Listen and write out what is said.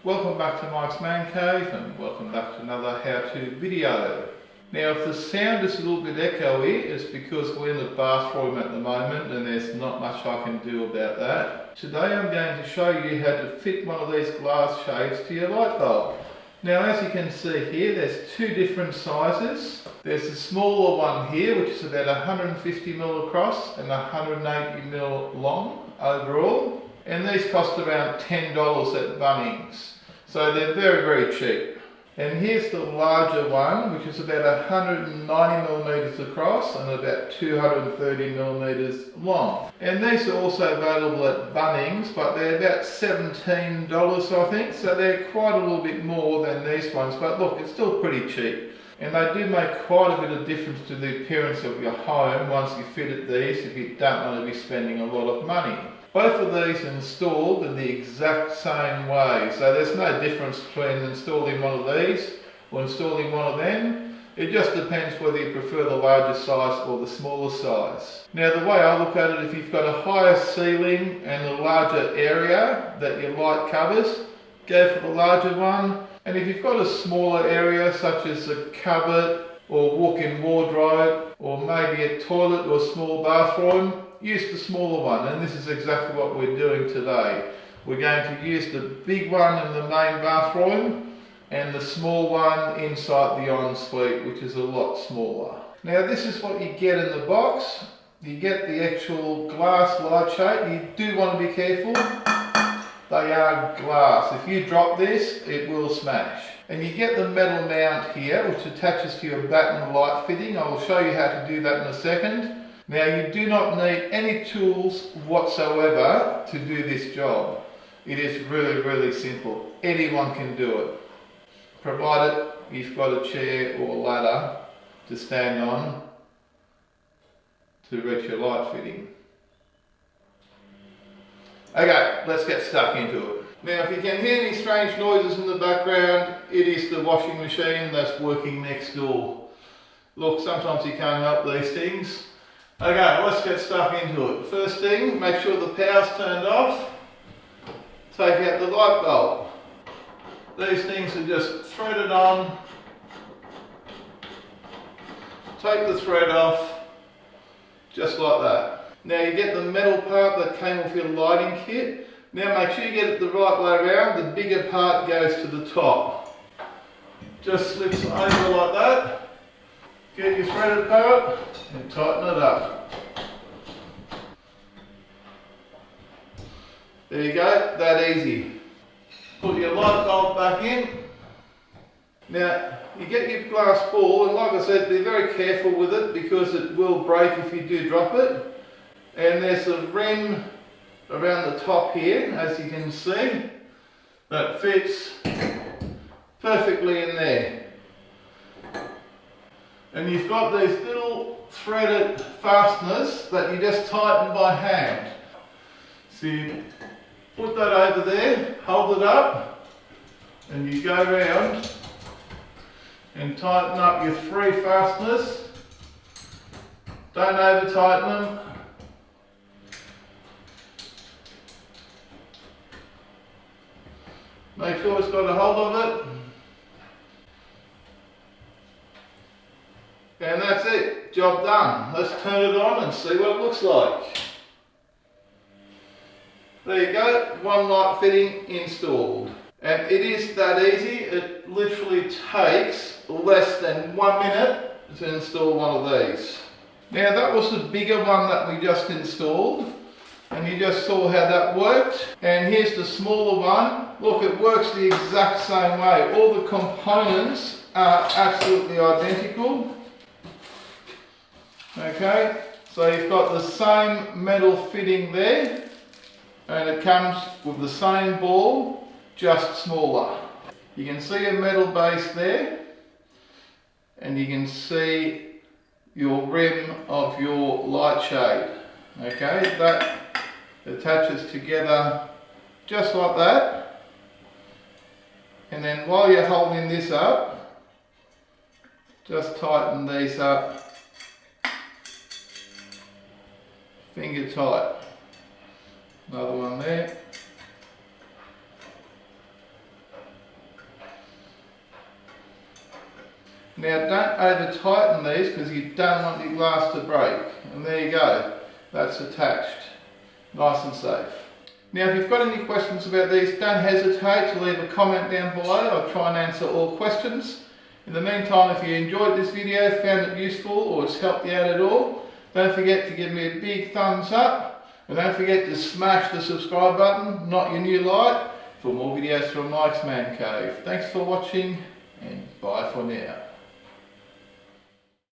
Welcome back to Mike's Man Cave and welcome back to another how-to video. Now if the sound is a little bit echoey, it's because we're in the bathroom at the moment and there's not much I can do about that. Today I'm going to show you how to fit one of these glass shades to your light bulb. Now as you can see here, there's two different sizes. There's a smaller one here which is about 150mm across and 180mm long overall. And these cost around $10 at Bunnings. So they're very cheap. And here's the larger one, which is about 190mm across and about 230mm long. And these are also available at Bunnings, but they're about $17 I think, so they're quite a little bit more than these ones, but look, it's still pretty cheap. And they do make quite a bit of difference to the appearance of your home once you fitted these, if you don't want to be spending a lot of money. Both of these are installed in the exact same way, so there's no difference between installing one of these or installing one of them. It just depends whether you prefer the larger size or the smaller size. Now the way I look at it, if you've got a higher ceiling and a larger area that your light covers, go for the larger one. And if you've got a smaller area such as a cupboard or walk-in wardrobe or maybe a toilet or a small bathroom, use the smaller one, and this is exactly what we're doing today. We're going to use the big one in the main bathroom and the small one inside the ensuite, which is a lot smaller. Now this is what you get in the box. You get the actual glass light shade. You do want to be careful. They are glass. If you drop this, it will smash. And you get the metal mount here, which attaches to your Batten light fitting. I will show you how to do that in a second. Now you do not need any tools whatsoever to do this job. It is really simple. Anyone can do it, provided you've got a chair or ladder to stand on to reach your light fitting. Okay, let's get stuck into it. Now if you can hear any strange noises in the background, it is the washing machine that's working next door. Look, sometimes you can't help these things. Okay, let's get stuck into it. First thing, make sure the power's turned off. Take out the light bulb. These things are just threaded on. Take the thread off, just like that. Now you get the metal part that came with your lighting kit. Now make sure you get it the right way around. The bigger part goes to the top. Just slips over like that. Get your threaded part and tighten it up. There you go, that easy. Put your light bulb back in. Now you get your glass ball, and like I said, be very careful with it because it will break if you do drop it. And there's a rim around the top here, as you can see, that fits perfectly in there. And you've got these little threaded fasteners that you just tighten by hand. So you put that over there, hold it up, and you go around and tighten up your 3 fasteners. Don't over tighten them. Make sure it's got a hold of it. And that's it, job done. Let's turn it on and see what it looks like. There you go, one light fitting installed. And it is that easy. It literally takes less than 1 minute to install one of these. Now that was the bigger one that we just installed, and you just saw how that worked. And here's the smaller one. Look, it works the exact same way. All the components are absolutely identical. Okay, so you've got the same metal fitting there, and it comes with the same ball, just smaller. You can see a metal base there, and you can see your rim of your light shade. Okay, that attaches together just like that. And then while you're holding this up, just tighten these up finger tight. Another one there. Now don't over tighten these because you don't want your glass to break. And there you go, that's attached. Nice and safe. Now if you've got any questions about these, don't hesitate to leave a comment down below. I'll try and answer all questions. In the meantime, if you enjoyed this video, found it useful or it's helped you out at all, don't forget to give me a big thumbs up. And don't forget to smash the subscribe button, not your new like, for more videos from Mike's Man Cave. Thanks for watching and bye for now.